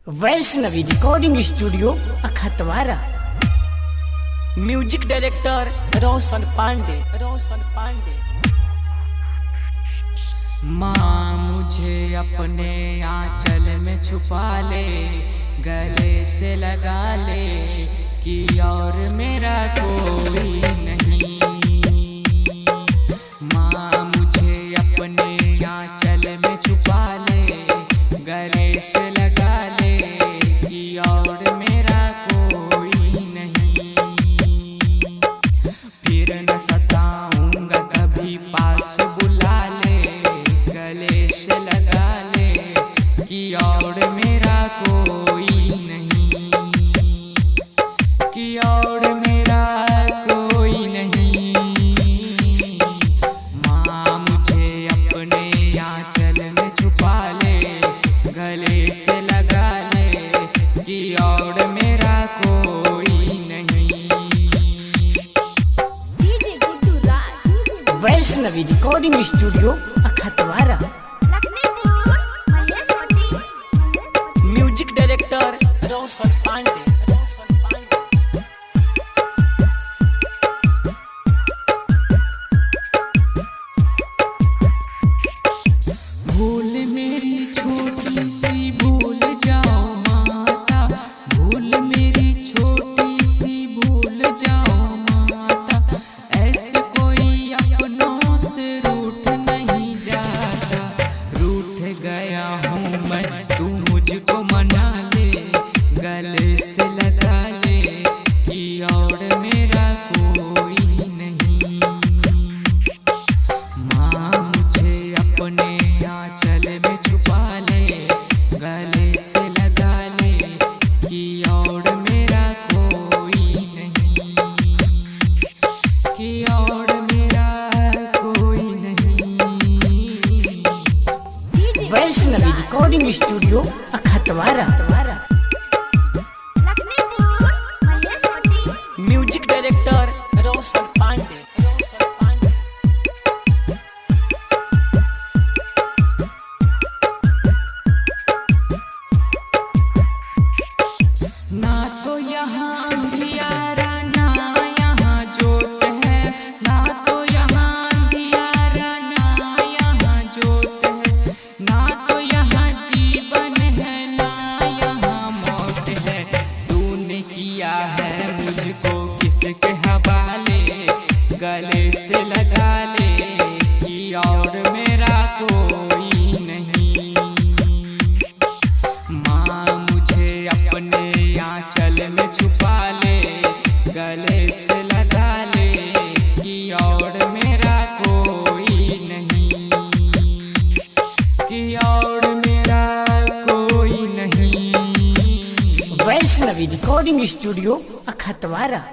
Vaishnavi recording studio Akhatwara. Music director Roshan Pandey. माँ मुझे अपने आंचल में छुपा ले, गले से लगा ले कि और मेरा कोई नहीं। माँ मुझे अपने आंचल में छुपा ले, गले से लगा ले कि और मेरा कोई नहीं। फिर न सताऊंगा कभी, पास बुला ले, गले से लगा ले कि और मेरा कोई नहीं, कि और मेरा कोई नहीं। माँ मुझे अपने आंचल में छुपा ले, गले से लगा ले कि और मेरा कोई नहीं। Vaishnavi recording studio Akhatwara. Music director Roshan Pandey. भूल मेरी छोटी सी भूल जाओ माता, भूल मेरी छोटी सी भूल जाओ माता। ऐसे कोई अपनों से रूठ नहीं जाता, रूठ गया हूँ मैं, तू मुझको मना ले, गले से लगा ले कि और मेरा कोई नहीं। माँ मुझे अपने आंचल में छुपा ले, गले से लगा ले कि और मेरा कोई नहीं, कि और मेरा कोई नहीं। Vaishnavi recording studio Akhatwara. Music director Roshan Pandey. ना तो यहाँ अंधियारा ना यहाँ जोत है, ना तो यहाँ अंधियारा ना यहाँ जोत है, ना तो यहाँ जीवन है ना यहाँ मौत है। तूने किया है मुझको किसके हवाले, गले से लगा ले कि और मेरा कोई नहीं। माँ मुझे अपने आंचल में छुपा ले, गले से लगा ले कि और मेरा कोई नहीं, कि और मेरा कोई नहीं। Vaishnavi recording studio अखतवारा।